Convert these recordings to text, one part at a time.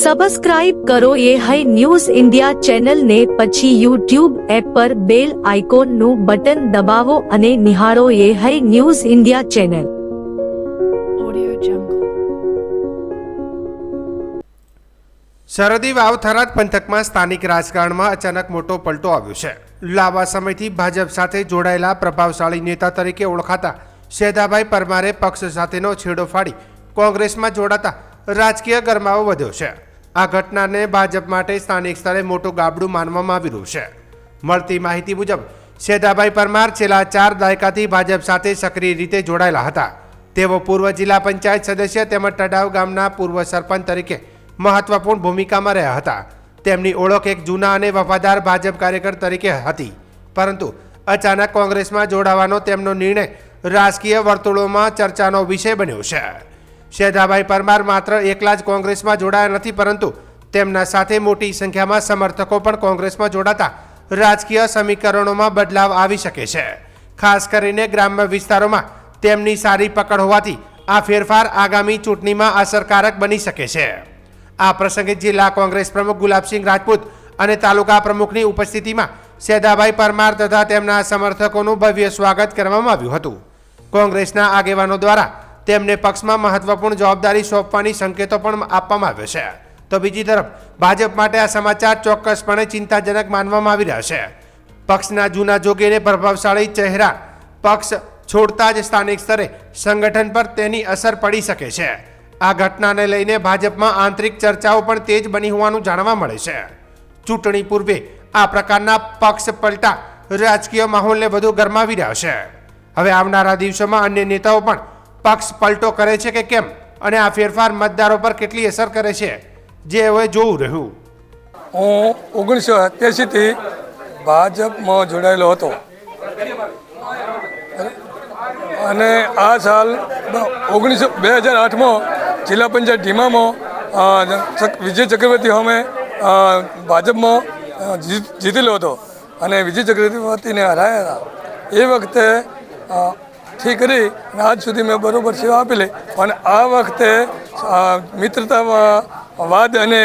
Subscribe કરો એ હૈ news India ચેનલને, પછી યુટ્યુબ એપ પર બેલ આઇકોનનું બટન દબાવો અને નિહાળો એ હૈ ન્યૂઝ ઇન્ડિયા ચેનલ. સરહદી વાવ થરાદ પંથકમાં સ્થાનિક રાજકારણમાં અચાનક મોટો પલટો આવ્યો છે. લાંબા સમયથી ભાજપ સાથે જોડાયેલા પ્રભાવશાળી નેતા તરીકે ઓળખાતા શેધાભાઈ પરમારે પક્ષ સાથેનો છેડો ફાડી કોંગ્રેસમાં જોડાતા રાજકીય ગરમાવો વધ્યો છે. આ ઘટનાને ભાજપ માટે સ્થાનિક સ્તરે મોટું ગાબડું માનવામાં આવી રહ્યું છે. મળતી માહિતી મુજબ શેધાભાઈ પરમાર છેલ્લા 4 દાયકાથી ભાજપ સાથે સક્રિય રીતે જોડાયેલા હતા. તેઓ પૂર્વ જિલ્લા પંચાયત સદસ્ય તેમજ તડાવ ગામના પૂર્વ સરપંચ તરીકે મહત્વપૂર્ણ ભૂમિકામાં રહ્યા હતા. તેમની ઓળખ એક જૂના અને વફાદાર ભાજપ કાર્યકર તરીકે હતી, પરંતુ અચાનક કોંગ્રેસમાં જોડાવાનો તેમનો નિર્ણય રાજકીય વર્તુળોમાં ચર્ચાનો વિષય બન્યો છે. શેધાભાઈ પરમાર માત્ર એકલા જ કોંગ્રેસમાં જોડાયા નથી, પરંતુ તેમના સાથે મોટી સંખ્યામાં સમર્થકો પણ કોંગ્રેસમાં જોડાતા રાજકીય સમીકરણોમાં બદલાવ આવી શકે છે. ખાસ કરીને ગ્રામ્ય વિસ્તારોમાં તેમની સારી પકડ હોવાથી આ ફેરફાર આગામી ચૂંટણીમાં અસરકારક બની શકે છે. આ પ્રસંગે જિલ્લા કોંગ્રેસ પ્રમુખ ગુલાબસિંહ રાજપૂત અને તાલુકા પ્રમુખની ઉપસ્થિતિમાં શેધાભાઈ પરમાર તથા તેમના સમર્થકોનું ભવ્ય સ્વાગત કરવામાં આવ્યું હતું. કોંગ્રેસના આગેવાનો દ્વારા તેમને પક્ષમાં મહત્વપૂર્ણ જવાબદારી સોંપવાની સંકેતો પણ આપવામાં આવ્યો છે. તો બીજી તરફ ભાજપ માટે આ સમાચાર ચોક્કસપણે ચિંતાજનક માનવામાં આવી રહ્યા છે. પક્ષના જૂના જોગી અને પ્રભાવશાળી ચહેરા પક્ષ છોડતા જ સ્થાનિક સ્તરે સંગઠન પર તેની અસર પડી શકે છે. આ ઘટનાને લઈને ભાજપમાં આંતરિક ચર્ચાઓ પણ તેજ બની હોવાનું જાણવા મળે છે. ચૂંટણી પૂર્વે આ પ્રકારના પક્ષ પલટા રાજકીય માહોલને વધુ ગરમાવી રહ્યા છે. હવે આવનારા દિવસોમાં અન્ય નેતાઓ પણ પક્ષ પલટો કરે છે કે કેમ, અને આ ફેરફાર મતદારો પર કેટલી અસર કરે છે, જે હવે જોવું રહ્યું. હું 1987થી ભાજપમાં જોડાયેલો હતો અને આ સાલ 2008માં જિલ્લા પંચાયત ઢીમામાં વિજય ચક્રવર્તી સામે ભાજપમાં જીતેલો હતો અને વિજય ચક્રવર્તીને હરાયા હતા. એ વખતે થી કરી અને આજ સુધી મેં બરાબર સેવા આપેલી, અને આ વખતે મિત્રતાવાદ અને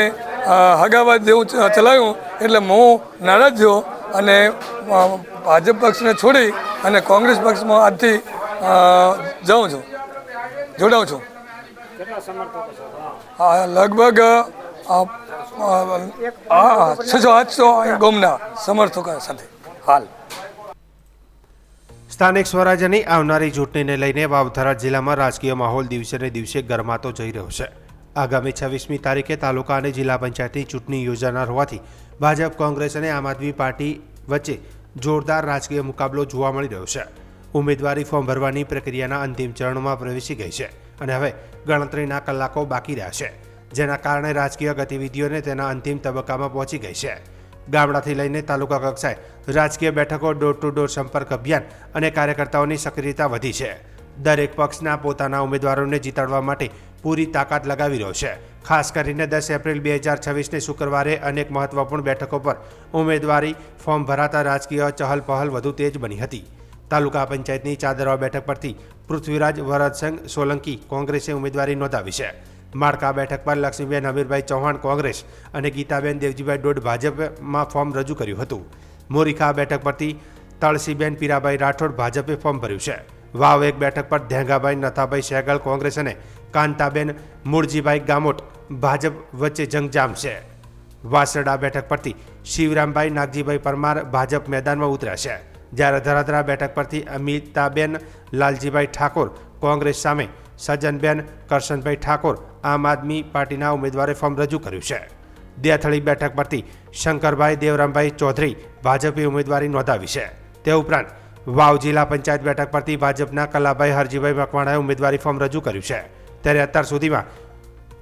હગાવાદ જેવું ચલાવ્યું એટલે હું નારાજ થયો અને ભાજપ પક્ષને છોડી અને કોંગ્રેસ પક્ષમાં આજથી જોડાઉં છું. લગભગ 600-800 ગામના સમર્થકો સાથે હાલ. સ્થાનિક સ્વરાજ્યની આવનારી ચૂંટણીને લઈને વાવ-થરાદ જિલ્લામાં રાજકીય માહોલ દિવસે ને દિવસે ગરમાતો જઈ રહ્યો છે. આગામી 26મી તારીખે તાલુકા અને જિલ્લા પંચાયતની ચૂંટણી યોજાનાર હોવાથી ભાજપ, કોંગ્રેસ અને આમ આદમી પાર્ટી વચ્ચે જોરદાર રાજકીય મુકાબલો જોવા મળી રહ્યો છે. ઉમેદવારી ફોર્મ ભરવાની પ્રક્રિયાના અંતિમ ચરણમાં પ્રવેશી ગઈ છે અને હવે ગણતરીના કલાકો બાકી રહ્યા છે, જેના કારણે રાજકીય ગતિવિધિઓને તેના અંતિમ તબક્કામાં પહોંચી ગઈ છે. ગામડાથી લઈને તાલુકા કક્ષાએ રાજકીય બેઠકો, ડોર ટુ ડોર સંપર્ક અભિયાન અને કાર્યકર્તાઓની સક્રિયતા વધી છે. દરેક પક્ષના પોતાના ઉમેદવારોને જીતાડવા માટે પૂરી તાકાત લગાવી રહ્યો છે. ખાસ કરીને 10 એપ્રિલ 2026ને શુક્રવારે અનેક મહત્વપૂર્ણ બેઠકો પર ઉમેદવારી ફોર્મ ભરાતા રાજકીય ચહલપહલ વધુ તેજ બની હતી. તાલુકા પંચાયતની ચાદરવા બેઠક પરથી પૃથ્વીરાજ વરદસંઘ સોલંકી કોંગ્રેસે ઉમેદવારી નોંધાવી છે. માળકા બેઠક પર લક્ષ્મીબેન હમીરભાઈ ચૌહાણ કોંગ્રેસ અને ગીતાબેન દેવજીભાઈ ડોડ ભાજપમાં ફોર્મ રજૂ કર્યું હતું. મોરીખા બેઠક પરથી તળસીબેન પીરાભાઈ રાઠોડ ભાજપે ફોર્મ ભર્યું છે. વાવ એક બેઠક પર ધેંગાભાઈ નથાભાઈ સહેગલ કોંગ્રેસ અને કાંતાબેન મૂળજીભાઈ ગામોટ ભાજપ વચ્ચે જંગ જામશે. વાસરડા બેઠક પરથી શિવરામભાઈ નાગજીભાઈ પરમાર ભાજપ મેદાનમાં ઉતર્યા છે, જ્યારે ધરાધરા બેઠક પરથી અમિતાબેન લાલજીભાઈ ઠાકોર કોંગ્રેસ સામે સજનબેન કરશનભાઈ ઠાકોર આમ આદમી પાર્ટીના ઉમેદવારે ફોર્મ રજૂ કર્યું છે. દેથળી બેઠક પરથી શંકરભાઈ દેવરામભાઈ ચૌધરી ભાજપે ઉમેદવારી નોંધાવી છે. તે ઉપરાંત વાવ જિલ્લા પંચાયત બેઠક પરથી ભાજપના કલાભાઈ હરજીભાઈ મકવાણાએ ઉમેદવારી ફોર્મ રજૂ કર્યું છે. ત્યારે અત્યાર સુધીમાં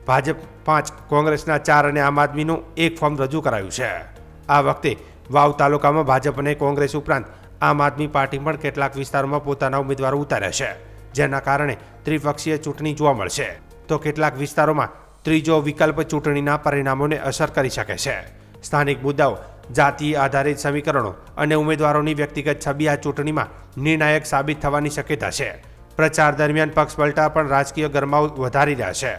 ભાજપ 5, કોંગ્રેસના 4 અને આમ આદમીનું 1 ફોર્મ રજૂ કરાયું છે. આ વખતે વાવ તાલુકામાં ભાજપ અને કોંગ્રેસ ઉપરાંત આમ આદમી પાર્ટી પણ કેટલાક વિસ્તારોમાં પોતાના ઉમેદવારો ઉતાર્યા છે, જેના કારણે ત્રિપક્ષીય ચૂંટણી જોવા મળશે. તો કેટલાક વિસ્તારોમાં ત્રીજો વિકલ્પ ચૂંટણીના પરિણામોને અસર કરી શકે છે. સ્થાનિક મુદ્દાઓ, જાતિ આધારિત સમીકરણો અને ઉમેદવારોની વ્યક્તિગત છબી આ ચૂંટણીમાં નિર્ણાયક સાબિત થવાની શક્યતા છે. પ્રચાર દરમિયાન પક્ષ પલટા પણ રાજકીય ગરમાવો વધારી રહ્યા છે.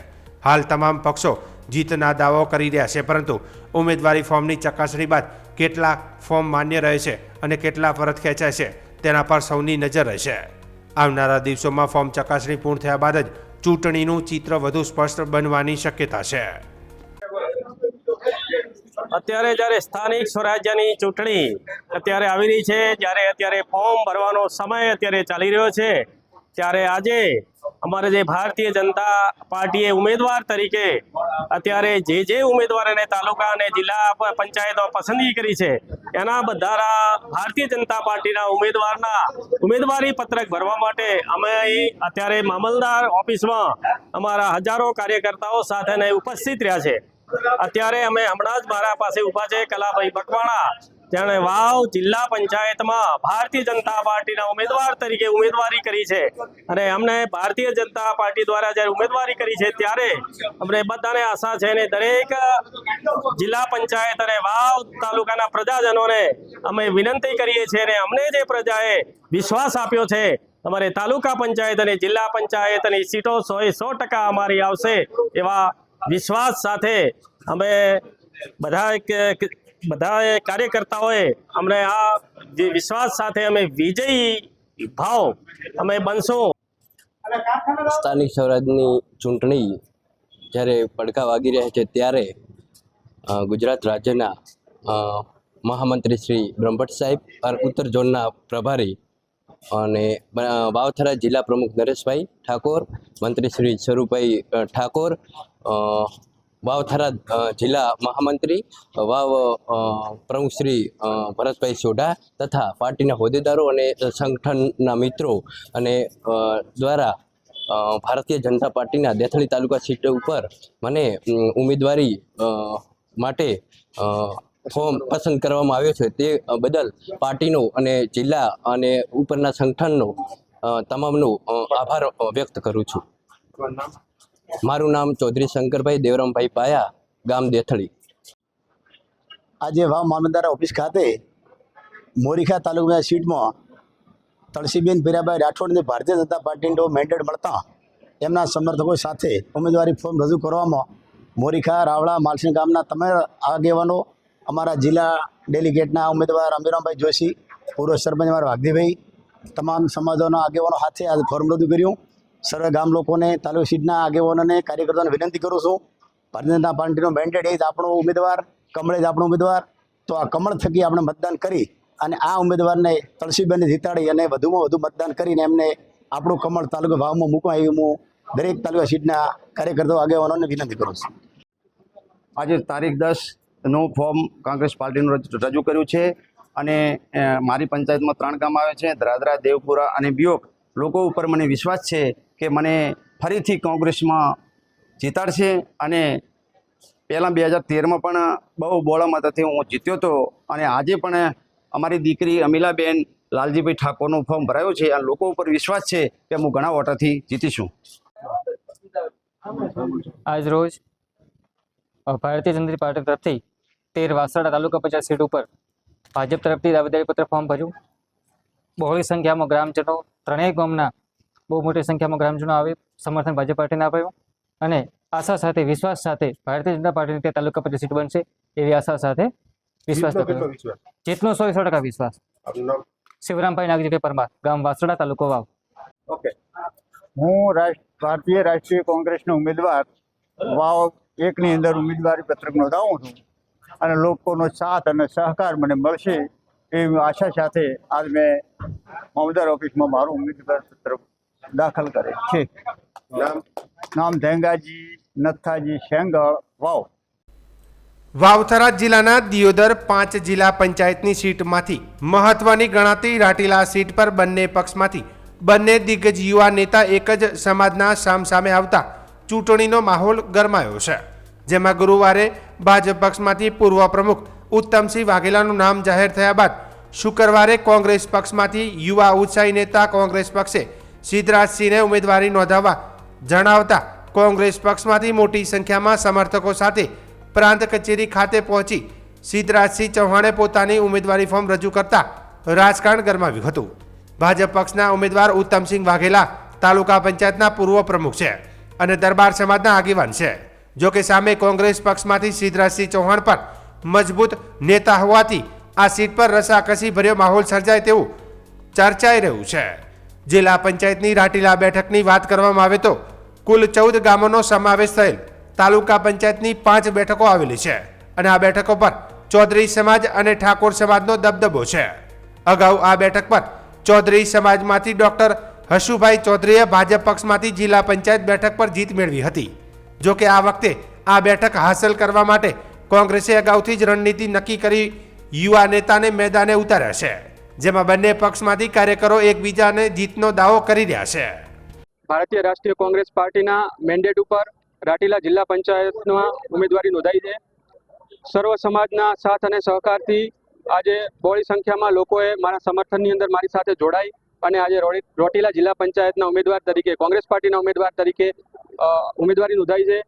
હાલ તમામ પક્ષો જીતના દાવો કરી રહ્યા છે, પરંતુ ઉમેદવારી ફોર્મની ચકાસણી બાદ કેટલા ફોર્મ માન્ય રહે છે અને કેટલા પરત ખેંચાય છે તેના પર સૌની નજર રહેશે. આવનારા દિવસોમાં ફોર્મ ચકાસણી પૂર્ણ થયા બાદ જ ચૂંટણીનું ચિત્ર વધુ સ્પષ્ટ બનવાની શક્યતા છે. અત્યારે જ્યારે સ્થાનિક સ્વરાજ્યની ચૂંટણી અત્યારે આવી રહી છે, જ્યારે અત્યારે ફોર્મ ભરવાનો સમય અત્યારે ચાલી રહ્યો છે, ત્યારે આજે અમારે જે ભારતીય જનતા પાર્ટીએ ઉમેદવાર તરીકે અત્યારે જે ઉમેદવારોને તાલુકા અને જિલ્લા પંચાયતો પસંદગી કરી છે એના બધા ભારતીય જનતા પાર્ટીના ઉમેદવારના ઉમેદવારી પત્રક ભરવા માટે અમે અહીં અત્યારે મામલતદાર ઓફિસમાં અમારા હજારો કાર્યકર્તાઓ સાથે ઉપસ્થિત રહ્યા છે. અત્યારે અમે હમણાં જ મારા પાસે ઊભા છે કલાભાઈ બકવાણા, જેણે વાવ જિલ્લા પંચાયતમાં ભારતીય જનતા પાર્ટીના ઉમેદવાર તરીકે ઉમેદવારી કરી છે. અને અમને ભારતીય જનતા પાર્ટી દ્વારા જ્યારે ઉમેદવારી કરી છે ત્યારે અમને બધાને આશા છે અને દરેક જિલ્લા પંચાયત અને વાવ તાલુકાના પ્રજાજનોને અમે વિનંતી કરીએ છીએ અને અમને જે પ્રજાએ વિશ્વાસ આપ્યો છે અમારે તાલુકા પંચાયત અને જિલ્લા પંચાયતની સીટો 100% અમારી આવશે એવા વિશ્વાસ સાથે અમે બધા કાર્યકર્તાઓએ અમને આ જે વિશ્વાસ સાથે અમે વિજયી ભાવ અમે બનશું. સ્થાનિક સ્વરાજની ચૂંટણી જ્યારે પડઘા વાગી રહ્યા છે ત્યારે ગુજરાત રાજ્યના મહામંત્રી શ્રી બ્રહ્મભટ્ટ સાહેબ ઉત્તર ઝોનના પ્રભારી અને વાવથરા જિલ્લા પ્રમુખ નરેશભાઈ ઠાકોર, મંત્રી શ્રી સ્વરૂપભાઈ ઠાકોર, વાવથરા જિલ્લા મહામંત્રી વાવ પ્રમુખ શ્રી ભરતભાઈ સોઢા તથા પાર્ટીના હોદ્દેદારો અને સંગઠનના મિત્રો અને દ્વારા ભારતીય જનતા પાર્ટીના દેથળી તાલુકા સીટ ઉપર મને ઉમેદવારી માટે ફોર્મ પસંદ કરવામાં આવ્યો છે. તે બદલ પાર્ટીનો અને જિલ્લા અને ઉપરના સંગઠનનો તમામનો આભાર વ્યક્ત કરું છું. મારું નામ ચૌધરી શંકરભાઈ દેવરામભાઈ પાયા, ગામ દેથળી. આજે વાવ મામલતદાર ઓફિસ ખાતે મોરીખા તાલુકાની સીટમાં તળસીબેન પીરાભાઈ રાઠોડને ભારતીય જનતા પાર્ટીનો મેન્ડેટ મળતા એમના સમર્થકો સાથે ઉમેદવારી ફોર્મ રજૂ કરવામાં મોરીખા, રાવળા, માલસણ ગામના તમામ આગેવાનો, અમારા જિલ્લા ડેલિગેટના ઉમેદવાર અમીરામભાઈ જોશી, પૂર્વ સરપંચ અમારા વાઘજીભાઈ, તમામ સમાજોના આગેવાનો સાથે આજે ફોર્મ રજૂ કર્યું. સર્વે ગામ લોકોને, તાલુકા સીટના આગેવાનોને, કાર્યકર્તાઓને વિનંતી કરું છું, ભારતીય જનતા પાર્ટીનો મેન્ડેટ એ જ આપણો ઉમેદવાર, કમળ જ આપણો ઉમેદવાર. તો આ કમળ થકી આપણે મતદાન કરી અને આ ઉમેદવારને તળસીબેનને જીતાડી અને વધુમાં વધુ મતદાન કરીને એમને આપણું કમળ તાલુકા ભાવમાં મૂકવા એવી હું દરેક તાલુકા સીટના કાર્યકર્તાઓ આગેવાનોને વિનંતી કરું છું. આજે તારીખ 10નું ફોર્મ કોંગ્રેસ પાર્ટીનું રજૂ કર્યું છે અને મારી પંચાયતમાં 3 ગામ આવે છે, ધ્રાદરા, દેવપુરા અને બિયોક. લોકો ઉપર મને વિશ્વાસ છે કે મને ફરીથી કોંગ્રેસમાં જીતાડશે અને પહેલાં 2013માં પણ બહુ બોળા મતથી હું જીત્યો હતો અને આજે પણ અમારી દીકરી અમીલાબેન લાલજીભાઈ ઠાકોરનું ફોર્મ ભરાયું છે અને લોકો ઉપર વિશ્વાસ છે કે હું ઘણા વોટરથી જીતીશું. આજ રોજ ભારતીય જનતા પાર્ટી તરફથી 13 વાસણા તાલુકા પંચાયત સીટ ઉપર ભાજપ તરફથી દાવેદારીપત્ર ફોર્મ ભર્યું. બહોળી સંખ્યામાં ગ્રામજનો, ત્રણેય ગામના બહુ મોટી સંખ્યામાં ગ્રામજનો આવે સમર્થન ભાજપ પાર્ટીને આપ્યું અને આશા સાથે, વિશ્વાસ સાથે ભારતીય જનતા પાર્ટીની તે તાલુકા પંચાયત સીટ બનશે એવી આશા સાથે વિશ્વાસ જેટલો 100% વિશ્વાસ. શિવરામભાઈ નાગજીભાઈ પરમાર, ગામ વાસણા, તાલુકો વાવ. ઓકે, હું ભારતીય રાષ્ટ્રીય કોંગ્રેસનો ઉમેદવાર વાવ 1ની અંદર ઉમેદવારી પત્રક નોંધાવું છું અને લોકોનો સાથ અને સહકાર મને મળશે એવી આશા સાથે આજ મેં મામલતદાર ઓફિસમાં મારું ઉમેદવાર પત્ર દાખલ કરે છે. નામ ધેંગાજી નથાજી શેંગળ, વાવ. વાવથરા જિલ્લાના દિયોદર 5 જિલ્લા પંચાયતની સીટમાંથી મહત્વની ગણાતી રાટીલા સીટ પર બંને પક્ષમાંથી બંને દિગ્ગજ યુવા નેતા એક જ સમાજના સામસામે આવતા ચૂંટણીનો માહોલ ગરમાયો છે. જેમાં ગુરુવારે ભાજપ પક્ષમાંથી પૂર્વ પ્રમુખ ઉત્તમસિંહ વાઘેલાનું નામ જાહેર થયા બાદ શુક્રવારે કોંગ્રેસ પક્ષમાંથી યુવા ઉત્સાહી નેતા કોંગ્રેસ પક્ષે સિદ્ધરાજસિંહને ઉમેદવારી નોંધાવવા જણાવતા કોંગ્રેસ પક્ષમાંથી મોટી સંખ્યામાં સમર્થકો સાથે પ્રાંત કચેરી ખાતે પહોંચી સિદ્ધરાજસિંહ ચૌહાણે પોતાની ઉમેદવારી ફોર્મ રજૂ કરતા રાજકારણ ગરમાવ્યું હતું. ભાજપ પક્ષના ઉમેદવાર ઉત્તમસિંહ વાઘેલા તાલુકા પંચાયતના પૂર્વ પ્રમુખ છે અને દરબાર સમાજના આગેવાન છે, જો કે સામે કોંગ્રેસ પક્ષમાંથી સિદ્ધરાજસિંહ ચૌહાણ પર મજબૂત નેતા હોવાથી આ સીટ પર રસાકસી ભર્યો માહોલ સર્જાય તેવું ચર્ચાઈ રહ્યું છે. જિલ્લા પંચાયતની રાટીલા બેઠકની વાત કરવામાં આવે તો કુલ 14 ગામોનો સમાવેશ થયેલ તાલુકા પંચાયતની 5 બેઠકો આવેલી છે અને આ બેઠકો પર ચૌધરી સમાજ અને ઠાકોર સમાજનો દબદબો છે. અગાઉ આ બેઠક પર ચૌધરી સમાજમાંથી ડોક્ટર હશુભાઈ ચૌધરીએ ભાજપ પક્ષમાંથી જિલ્લા પંચાયત બેઠક પર જીત મેળવી હતી. જો કે આ વખતે આ બેઠક હાંસલ કરવા માટે કોંગ્રેસે અગાઉથી જ રણનીતિ નક્કી કરી યુવા નેતાને મેદાને ઉતાર્યા છે, જેમાં બંને પક્ષમાંથી કાર્યકરો એકબીજાને જીતનો દાવો કરી રહ્યા છે. ભારતીય રાષ્ટ્રીય કોંગ્રેસ પાર્ટીના મેન્ડેટ ઉપર રાટીલા જિલ્લા પંચાયતમાં ઉમેદવારી નોંધાઈ છે. સર્વ સમાજના સાથ અને સહકારથી આજે બહોળી સંખ્યામાં લોકોએ મારા સમર્થનની અંદર મારી સાથે જોડાઈ અને આજે રોટીલા જિલ્લા પંચાયતના ઉમેદવાર તરીકે કોંગ્રેસ પાર્ટીના ઉમેદવાર તરીકે ઉમેદવારી નોંધાઈ છે.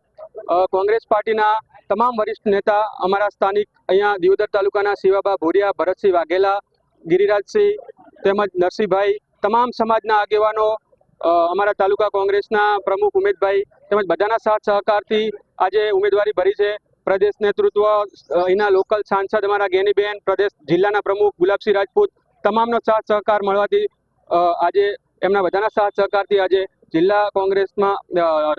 કોંગ્રેસ પાર્ટીના તમામ વરિષ્ઠ નેતા અમારા સ્થાનિક અહીંયા દિયોદર તાલુકાના શિવાબા ભુરિયા, ભરતસિંહ વાઘેલા, ગિરિરાજસિંહ તેમજ નરસિંહભાઈ, તમામ સમાજના આગેવાનો, અમારા તાલુકા કોંગ્રેસના પ્રમુખ ઉમેદભાઈ તેમજ બધાના સાથ સહકારથી આજે ઉમેદવારી ભરી છે. પ્રદેશ નેતૃત્વ, અહીંના લોકલ સાંસદ અમારા ગેનીબેન, પ્રદેશ જિલ્લાના પ્રમુખ ગુલાબસિંહ રાજપૂત, તમામનો સાથ સહકાર મળવાથી આજે એમના બધાના સાથ સહકારથી આજે જિલ્લા કોંગ્રેસમાં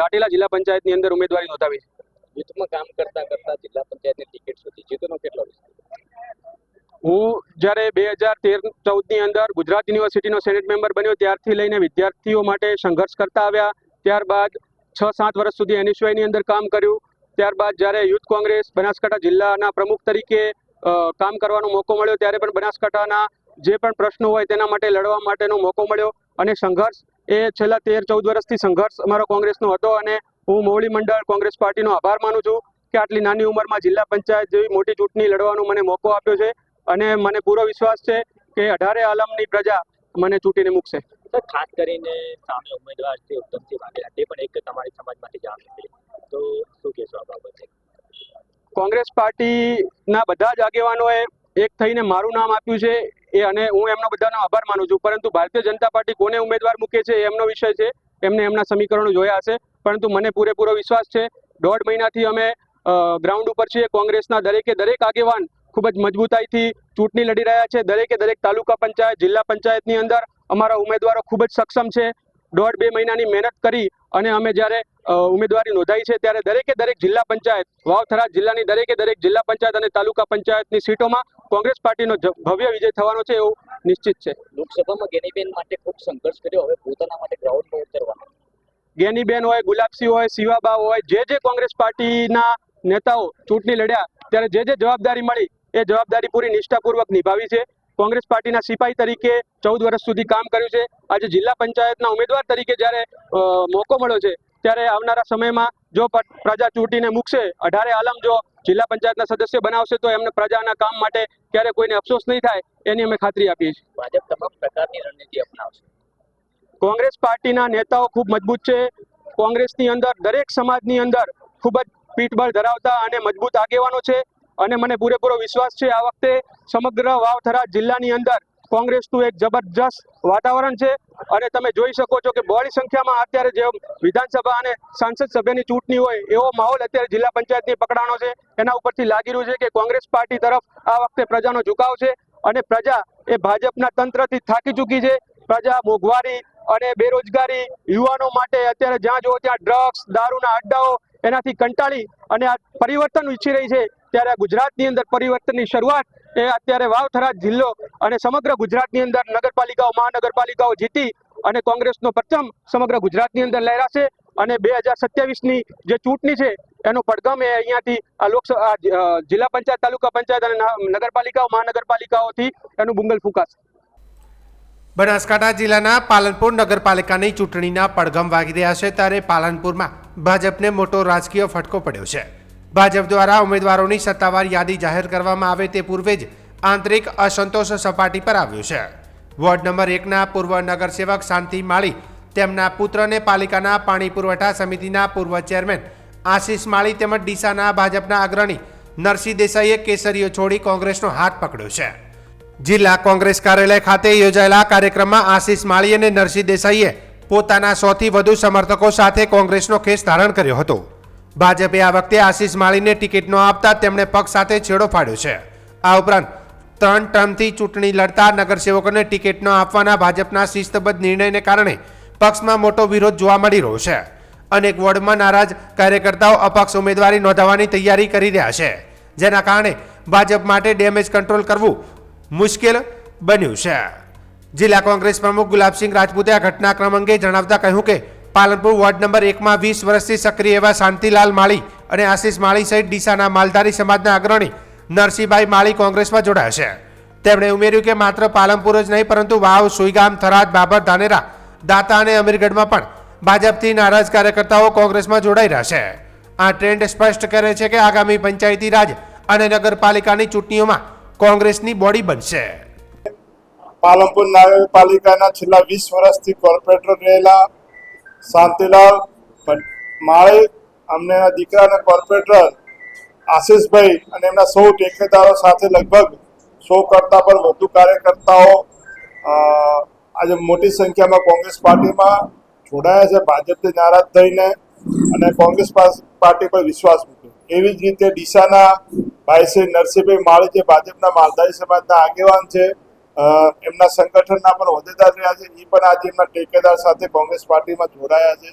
રાટીલા જિલ્લા પંચાયતની અંદર ઉમેદવારી નોંધાવી છે. યુથમાં કામ કરતા જિલ્લા પંચાયતની ટિકિટ સુધી જીતનો કેટલો? હું જ્યારે 2013-14ની અંદર ગુજરાત યુનિવર્સિટીનો સેનેટ મેમ્બર બન્યો ત્યારથી લઈને વિદ્યાર્થીઓ માટે સંઘર્ષ કરતા આવ્યા. ત્યારબાદ 6-7 વર્ષ સુધી એનએસયુઆઈની અંદર કામ કર્યું. ત્યારબાદ જ્યારે યુથ કોંગ્રેસ બનાસકાંઠા જિલ્લાના પ્રમુખ તરીકે કામ કરવાનો મોકો મળ્યો ત્યારે પણ બનાસકાંઠાના જે પણ પ્રશ્નો હોય તેના માટે લડવા માટેનો મોકો મળ્યો અને સંઘર્ષ એ છેલ્લા 13-14 વર્ષથી સંઘર્ષ અમારો કોંગ્રેસનો હતો અને હું મોવડી મંડળ કોંગ્રેસ પાર્ટીનો આભાર માનું છું કે આટલી નાની ઉંમરમાં જિલ્લા પંચાયત જેવી મોટી ચૂંટણી લડવાનો મને મોકો આપ્યો છે અને મને પૂરો વિશ્વાસ છે કે 18 આલમની પ્રજા મને ચૂંટીને મૂકશે. ખાસ કરીને સામે ઉમેદવાર છે ઉત્તમસિંહ વાઘેલા, તે પણ એક તમારી સમાજમાંથી જ આવે છે, તો શું કહેશો આ બાબતે? કોંગ્રેસ પાર્ટીના બધા જ આગેવાનોએ એક થઈને મારું નામ આપ્યું છે એ અને હું એમનો બધાનો આભાર માનું છું. પરંતુ ભારતીય જનતા પાર્ટી કોને ઉમેદવાર મૂકે છે એમનો વિષય છે, એમને એમના સમીકરણો જોયા હશે. પરંતુ મને પૂરેપૂરો વિશ્વાસ છે. 1.5 મહિનાથી અમે ગ્રાઉન્ડ ઉપર છીએ. કોંગ્રેસના દરેક આગેવાન ખૂબ જ મજબૂતાઈથી ચૂંટણી લડી રહ્યા છે. દરેક તાલુકા પંચાયત, જિલ્લા પંચાયતની અંદર અમારા ઉમેદવારો ખૂબ જ સક્ષમ છે. 1.5-2 મહિનાની મહેનત કરી અને અમે જ્યારે ઉમેદવારી નોંધાઈ છે ત્યારે દરેક જિલ્લા પંચાયત, વાવ-થરાદ જિલ્લાની દરેક જિલ્લા પંચાયત અને તાલુકા પંચાયતની સીટોમાં કોંગ્રેસ પાર્ટીનો ભવ્ય વિજય થવાનો છે એવું નિશ્ચિત છે. લોકસભામાં ગેનીબેન માટે ખૂબ સંઘર્ષ કર્યો, હવે પોતાના માટે ગ્રાઉન્ડમાં ઉતરવાનો. ગેનીબેન હોય, ગુલાબસિંહ હોય, શિવાબા હોય, જે કોંગ્રેસ પાર્ટીના નેતાઓ ચૂંટણી લડ્યા ત્યારે જે જવાબદારી મળી એ જવાબદારી પૂરી નિષ્ઠાપૂર્વક નિભાવી છે. કોંગ્રેસ પાર્ટીના સિપાહી તરીકે 14 વર્ષ સુધી કામ કર્યું છે. આજે જિલ્લા પંચાયતના ઉમેદવાર તરીકે જ્યારે મોકો મળ્યો છે ત્યારે આવનારા સમયમાં જો પ્રજા ચૂંટીને મૂકશે, 18 આલમ જો જિલ્લા પંચાયતના સદસ્ય બનાવશે તો એમને પ્રજાના કામ માટે ક્યારે કોઈને અફસોસ નહીં થાય એની અમે ખાતરી આપીએ છીએ. ભાજપ તમામ પ્રકારની રણનીતિ અપનાવશે. કોંગ્રેસ પાર્ટીના નેતાઓ ખૂબ મજબૂત છે. કોંગ્રેસની અંદર દરેક સમાજની અંદર ખૂબ જ પીઠબળ ધરાવતા અને મજબૂત આગેવાનો છે અને મને પૂરેપૂરો વિશ્વાસ છે આ વખતે સમગ્ર વાવ-થરાદ જિલ્લાની અંદર કોંગ્રેસનું એક જબરજસ્ત વાતાવરણ છે અને તમે જોઈ શકો છો કે બહોળી સંખ્યામાં અત્યારે જે વિધાનસભા અને સાંસદ સભ્યની ચૂંટણી હોય એવો માહોલ અત્યારે જિલ્લા પંચાયતની પકડાણો છે. એના ઉપરથી લાગી રહ્યું છે કે કોંગ્રેસ પાર્ટી તરફ આ વખતે પ્રજાનો ઝુકાવ છે અને પ્રજા એ ભાજપના તંત્રથી થાકી ચૂકી છે. પ્રજા મોંઘવારી અને બેરોજગારી, યુવાનો માટે અત્યારે જ્યાં જુઓ ત્યાં ડ્રગ્સ, દારૂના અડ્ડાઓ, એનાથી કંટાળી અને આ પરિવર્તન ઈચ્છી રહી છે. ત્યારે ગુજરાતની અંદર પરિવર્તનની શરૂઆત એ અત્યારે વાવ-થરાદ જિલ્લો અને સમગ્ર ગુજરાતની અંદર નગરપાલિકાઓ, મહાનગરપાલિકાઓ જીતી અને કોંગ્રેસનો પરચમ સમગ્ર ગુજરાતની અંદર લહેરાશે અને 2027ની જે ચૂંટણી છે એનો પડઘમ એ અહીંયાથી આ લોકસભા, જિલ્લા પંચાયત, તાલુકા પંચાયત અને નગરપાલિકાઓ, મહાનગરપાલિકાઓથી એનું બુંગલ ફૂંકાશે. બનાસકાંઠા જિલ્લાના પાલનપુર નગરપાલિકાની ચૂંટણીના પડઘમ વાગી રહ્યા છે ત્યારે પાલનપુરમાં ભાજપને મોટો રાજકીય ફટકો પડ્યો છે. ભાજપ દ્વારા ઉમેદવારોની સત્તાવાર યાદી જાહેર કરવામાં આવે તે પૂર્વે જ આંતરિક અસંતોષ સપાટી પર આવ્યો છે. વોર્ડ નંબર 1ના પૂર્વ નગરસેવક શાંતિ માળી તેમના પુત્રને પાલિકાના પાણી પુરવઠા સમિતિના પૂર્વ ચેરમેન આશિષ માળી તેમજ ડીસાના ભાજપના અગ્રણી નરસિંહ દેસાઈએ કેસરીઓ છોડી કોંગ્રેસનો હાથ પકડ્યો છે. જિલ્લા કોંગ્રેસ કાર્યાલય ખાતે યોજાયેલા કાર્યક્રમમાં આશિષ માળી અને નરસિંહ દેસાઈએ પોતાના 100થી વધુ સમર્થકો સાથે કોંગ્રેસનો ખેસ ધારણ કર્યો હતો. ભાજપે આ વખતે આશીષ માળીને ટિકિટ ન આપતા તેમણે પક્ષ સાથે છેડો ફાડ્યો છે. આ ઉપરાંત 3 ટર્મથી ચૂંટણી લડતા નગરસેવકોને ટિકિટ ન આપવાના ભાજપના શિસ્તબદ્ધ નિર્ણયને કારણે પક્ષમાં મોટો વિરોધ જોવા મળી રહ્યો છે. અનેક વોર્ડમાં નારાજ કાર્યકર્તાઓ અપક્ષ ઉમેદવારી નોંધાવવાની તૈયારી કરી રહ્યા છે, જેના કારણે ભાજપ માટે ડેમેજ કંટ્રોલ કરવું મુશ્કેલ બન્યું છે. જિલ્લા કોંગ્રેસ પ્રમુખ ગુલાબસિંહ રાજપૂતે આ ઘટનાક્રમ અંગે જણાવતા કહ્યું કે પાલનપુર વોર્ડ નંબર 1માં 20 વર્ષથી સક્રિય એવા શાંતિલાલ માળી અને આશીષ માળી સહિત ડીસાના માલધારી સમાજના અગ્રણી નરસિંહભાઈ માળી કોંગ્રેસમાં જોડાયા છે. તેમણે ઉમેર્યું કે માત્ર પાલનપુર જ નહીં પરંતુ વાવ, સુઈગામ, થરાદ, બાબર, ધાનેરા, દાતા અને અમીરગઢમાં પણ ભાજપથી નારાજ કાર્યકર્તાઓ કોંગ્રેસમાં જોડાઈ રહ્યા છે. આ ટ્રેન્ડ સ્પષ્ટ કરે છે કે આગામી પંચાયતી રાજ અને નગરપાલિકાની ચૂંટણીઓમાં કોંગ્રેસની બોડી બનશે. પાલનપુર નગરપાલિકાના છેલ્લા 20 વર્ષથી કોર્પોરેટર રહેલા શાંતિલાલ માળી, અમનેના દીકરાના કોર્પોરેટર આશીષભાઈ અને એમના સૌ ટેકેદારો સાથે લગભગ 100 કરતાં પણ વધુ કાર્યકર્તાઓ આજે મોટી સંખ્યામાં કોંગ્રેસ પાર્ટીમાં જોડાયા છે. ભાજપથી નારાજ થઈને અને કોંગ્રેસ પાર્ટી પર વિશ્વાસ મૂક્યો. એવી જ રીતે ડીસાના ભાઈ શ્રી નરસિંહભાઈ માળી, જે ભાજપના માલધારી સમાજના આગેવાન છે, એમના સંગઠનના પણ હોદ્દેદાર રહ્યા છે, એ પણ આજે એમના ટેકેદાર સાથે કોંગ્રેસ પાર્ટીમાં જોડાયા છે.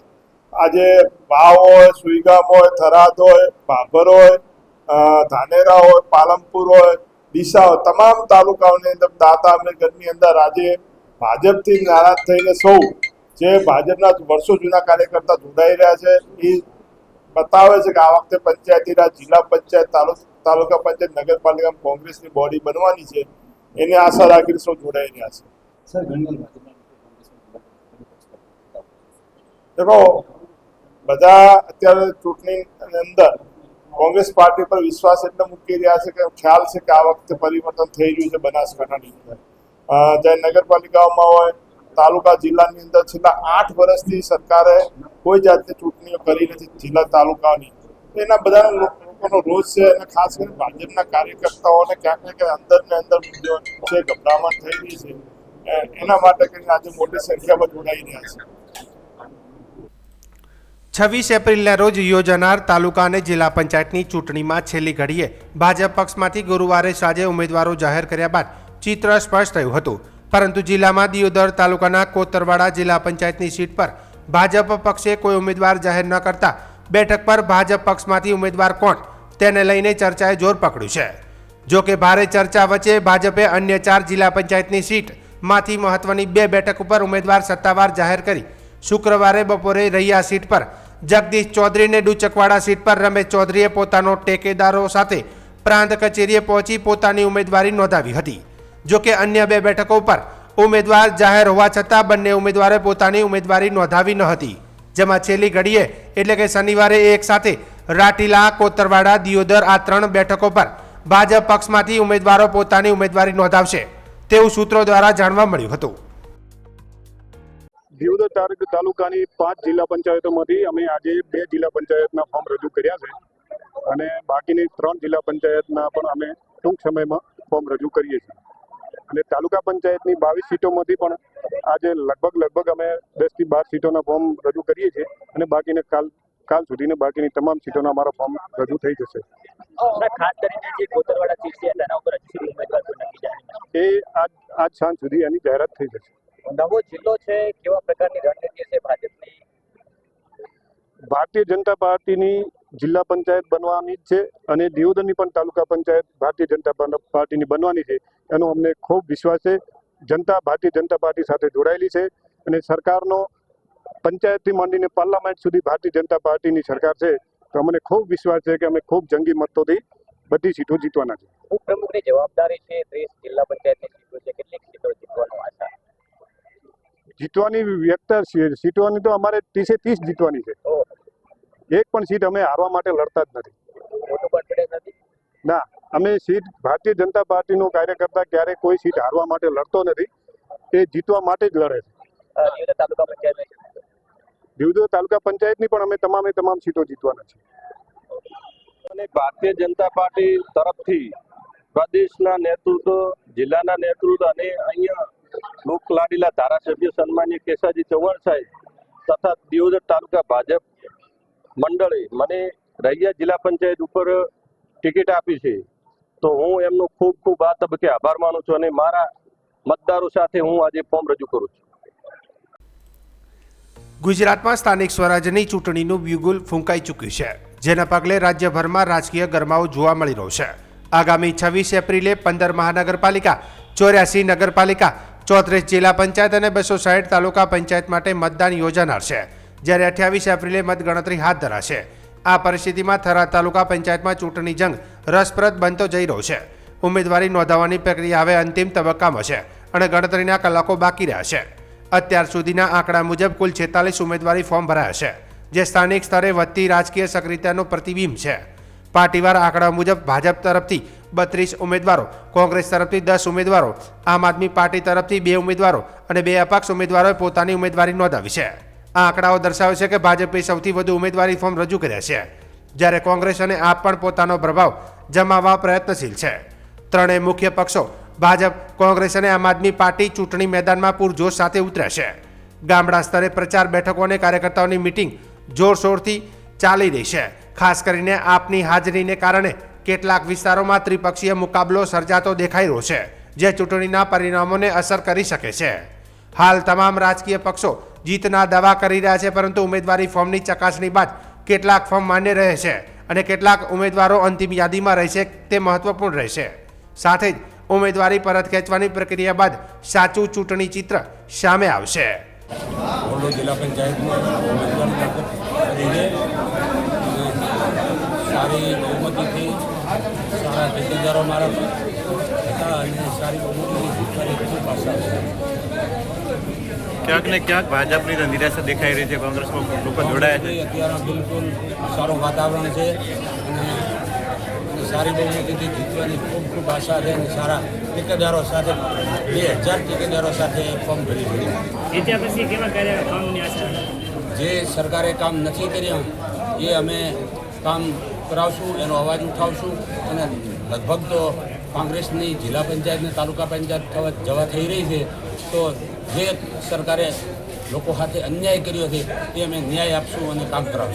આજે વાવ હોય, સુઈગામ હોય, થરાદ હોય, બાબર હોય, ધાનેરા હોય, પાલનપુર હોય, ડીસા હોય, તમામ તાલુકાઓની અંદર, દાતા અમીરગઢની અંદર આજે ભાજપથી નારાજ થઈને સૌ જે ભાજપના વર્ષો જૂના કાર્યકર્તા જોડાઈ રહ્યા છે, એ બતાવે છે કે આ વખતે પંચાયતી રાજ, જિલ્લા પંચાયત, તાલુકા પંચાયત, નગરપાલિકામાં કોંગ્રેસની બોડી બનવાની છે. એની આશા રાખીને સૌ જોડાઈ રહ્યા છે. દેખો, બધા અત્યારે ચૂંટણીની અંદર કોંગ્રેસ પાર્ટી પર વિશ્વાસ એટલે મૂકી રહ્યા છે કે ખ્યાલ છે કે આ વખતે પરિવર્તન થઈ રહ્યું છે બનાસકાંઠાની અંદર. ચાહે નગરપાલિકાઓમાં હોય, તાલુકા, જિલ્લાની અંદર છેલ્લા 8 વર્ષથી સરકારે કોઈ જાતની ચૂંટણીઓ કરી નથી જિલ્લા તાલુકાની. એના બધા લોકોનો રોષ છે અને ખાસ કરીને ભાજપના કાર્યકર્તાઓને ક્યાંક ને ક્યાંક અંદર ને અંદર છે ગભરામણ થઈ રહી છે. એના માટે કરીને આજે મોટી સંખ્યામાં જોડાઈ રહ્યા છે. 26 એપ્રિલના રોજ યોજાનાર તાલુકા અને જિલ્લા પંચાયતની ચૂંટણીમાં છેલ્લી ઘડીએ ભાજપ પક્ષમાંથી ગુરુવારે સાંજે ઉમેદવારો જાહેર કર્યા બાદ ચિત્ર સ્પષ્ટ થયું હતું. પરંતુ જિલ્લામાં દિયોદર તાલુકાના કોતરવાડા જિલ્લા પંચાયતની સીટ પર ભાજપ પક્ષે કોઈ ઉમેદવાર જાહેર ન કરતા બેઠક પર ભાજપ પક્ષમાંથી ઉમેદવાર કોણ તેને લઈને ચર્ચાએ જોર પકડ્યું છે. જો કે ભારે ચર્ચા વચ્ચે ભાજપે અન્ય 4 જિલ્લા પંચાયતની સીટમાંથી મહત્વની 2 બેઠક ઉપર ઉમેદવાર સત્તાવાર જાહેર કરી શુક્રવારે બપોરે રૈયા સીટ પર જગદીશ ચૌધરીને, ડુચકવાડા સીટ પર રમેશ ચૌધરીએ પોતાનો ટેકેદારો સાથે પ્રાંત કચેરીએ પહોંચી પોતાની ઉમેદવારી નોંધાવી હતી. જો કે અન્ય 2 બેઠકો પર ઉમેદવાર જાહેર હોવા છતાં બંને ઉમેદવારે પોતાની ઉમેદવારી નોંધાવી ન હતી, જેમાં છેલ્લી ઘડીએ એટલે કે શનિવારે એક સાથે રાટીલા, કોતરવાડા, દિયોદર આ 3 બેઠકો પર ભાજપ પક્ષમાંથી ઉમેદવારો પોતાની ઉમેદવારી નોંધાવશે તેવું સૂત્રો દ્વારા જાણવા મળ્યું હતું. દિયોદર તાલુકાની 5 જિલ્લા પંચાયતોમાંથી અમે આજે 2 જિલ્લા પંચાયતના ફોર્મ રજૂ કર્યા છે અને બાકીની 3 જિલ્લા પંચાયતના પણ અમે ટૂંક સમયમાં ફોર્મ રજૂ કરીએ છીએ. અને તાલુકા પંચાયતની 22 સીટોમાંથી પણ આજે લગભગ અમે 10 થી 12 સીટોના ફોર્મ રજૂ કરીએ છીએ અને બાકીને કાલ સુધીને બાકીની તમામ સીટોના અમારા ફોર્મ રજૂ થઈ જશે. ખાસ કરીને જે કોતરવાડા સીટ છે તેના ઉપર હજી સુધી ઉમેદવાર કોઈ નક્કી એ આજ સાંજ સુધી એની જાહેરાત થઈ જશે. નવો જિલ્લો છે, કેવા પ્રકારની રણનીતિ છે ભાજપની? ભારતીય જનતા પાર્ટીની જિલ્લા પંચાયત બનવાની જ છે અને દિયોદરની પણ તાલુકા પંચાયત ભારતીય જનતા પાર્ટીની બનવાની છે. એનો અમને ખૂબ વિશ્વાસ છે. જનતા ભારતીય જનતા પાર્ટી સાથે જોડાયેલી છે અને સરકારનો પંચાયતથી માંડીને પાર્લામેન્ટ સુધી ભારતીય જનતા પાર્ટીની સરકાર છે. તો અમને ખૂબ વિશ્વાસ છે કે અમે ખૂબ જંગી મતોથી બધી સીટો જીતવાના છે. ઉપપ્રમુખની જવાબદારી છે, 30 જિલ્લા પંચાયતની સીટો છે, કેટલીક સીટો જીતવાનો આશા? જીતવાની સીટોની તો અમારે 30 જીતવાની છે. એક પણ સીટ અમે હારવા માટે લડતા જ નથી. મોટું કોન્ફિડન્સ નથી? ના, અમે સીટ ભારતીય જનતા પાર્ટીનો કાર્યકર્તા ક્યારેય કોઈ સીટ હારવા માટે લડતો નથી, તે જીતવા માટે જ લડે છે. દિયોદર તાલુકા પંચાયતની પણ અમે તમામ સીટો જીતવાના છે. અને ભારતીય જનતા પાર્ટી તરફથી પ્રદેશના નેતૃત્વ, જિલ્લાના નેતૃત્વ અને અહીંયા લોકલાડીલા ધારાસભ્ય સન્માનીય કેસાજી ચૌહાણ સાહેબ તથા દિયોદર તાલુકા ભાજપ મંડળે મને રૈયા જિલ્લા પંચાયત ઉપર ટિકિટ આપી છે, તો હું એમનો ખૂબ ખૂબ આ તબક્કે આભાર માનું છું અને મારા મતદારો સાથે હું આજે ફોર્મ રજૂ કરું છું. ગુજરાતમાં સ્થાનિક સ્વરાજ્યની ચૂંટણીનું બ્યુગુલ ફૂંકાઈ ચૂક્યું છે, જેના પગલે રાજ્યભરમાં રાજકીય ગરમાવો જોવા મળી રહ્યો છે. આગામી 26 એપ્રિલે 15 મહાનગરપાલિકા, 84 નગરપાલિકા, 34 જિલ્લા પંચાયત અને 260 તાલુકા પંચાયત માટે મતદાન યોજાનાર છે, જ્યારે 28 એપ્રિલે મતગણતરી હાથ ધરાશે. આ પરિસ્થિતિમાં થરાદ તાલુકા પંચાયતમાં ચૂંટણી જંગ રસપ્રદ બનતો જઈ રહ્યો છે. ઉમેદવારી નોંધાવવાની પ્રક્રિયા હવે અંતિમ તબક્કામાં છે અને ગણતરીના કલાકો બાકી રહ્યા છે. અત્યાર સુધીના આંકડા મુજબ કુલ 46 ઉમેદવારી ફોર્મ ભરાયા છે, જે સ્થાનિક સ્તરે વધતી રાજકીય સક્રિયતાનું પ્રતિબિંબ છે. પાર્ટીવાર આંકડા મુજબ ભાજપ તરફથી 32 ઉમેદવારો, કોંગ્રેસ તરફથી 10 ઉમેદવારો, આમ આદમી પાર્ટી તરફથી 2 ઉમેદવારો અને 2 અપક્ષ ઉમેદવારોએ પોતાની ઉમેદવારી નોંધાવી છે. આ આંકડાઓ દર્શાવે છે કે ભાજપે સૌથી વધુ ઉમેદવારી ફોર્મ રજૂ કર્યા છે, જ્યારે કોંગ્રેસ અને આપ પણ પોતાનો પ્રભાવ જમાવવા પ્રયત્નશીલ છે. ત્રણેય મુખ્ય પક્ષો ભાજપ, કોંગ્રેસ અને આમ આદમી પાર્ટી ચૂંટણી મેદાનમાં પૂરજોશ સાથે ઉતર્યા છે. ગામડા સ્તરે પ્રચાર બેઠકો અને કાર્યકર્તાઓની મિટિંગ જોરશોરથી ચાલી રહી છે. ખાસ કરીને આપની હાજરીને કારણે કેટલાક વિસ્તારોમાં ત્રિપક્ષીય મુકાબલો સર્જાતો દેખાઈ રહ્યો છે, જે ચૂંટણીના પરિણામોને અસર કરી શકે છે. હાલ તમામ રાજકીય પક્ષો જીતના દાવા કરી રહ્યા છે, પરંતુ ઉમેદવારી ફોર્મની ચકાસણી બાદ કેટલાક ફોર્મ માન્ય રહે છે અને કેટલાક ઉમેદવારો અંતિમ યાદીમાં રહેશે તે મહત્વપૂર્ણ રહેશે. સાથે જ ઉમેદવારી પરત ખેંચવાની પ્રક્રિયા બાદ સાચું ચૂંટણી ચિત્ર સામે આવશે. જિલ્લા પંચાયતમાં સારી બહુમતીથી સારા ટેકેદારો મારા હતા અને સારી બહુમતીથી જીતવાની ખૂબ આશા છે. ક્યાંક ને ક્યાંક ભાજપની તો નિરાશા દેખાઈ રહી છે, કોંગ્રેસમાં લોકો જોડાયા છે. અત્યારે બિલકુલ સારું વાતાવરણ છે અને સારી બહુમતીથી જીતવાની ખૂબ ખૂબ આશા છે અને સારા ટેકેદારો સાથે 2000 ટેકેદારો સાથે ફોર્મ ભરી છે. જે સરકારે કામ નથી કર્યા એ અમે કામ કરાવશું, એનો અવાજ ઉઠાવશું અને લગભગ તો કોંગ્રેસની જિલ્લા પંચાયત અને તાલુકા પંચાયત જવા થઈ રહી છે, તો જે સરકારે લોકો સાથે અન્યાય કર્યો છે એ અમે ન્યાય આપશું અને કામ કરાવશું.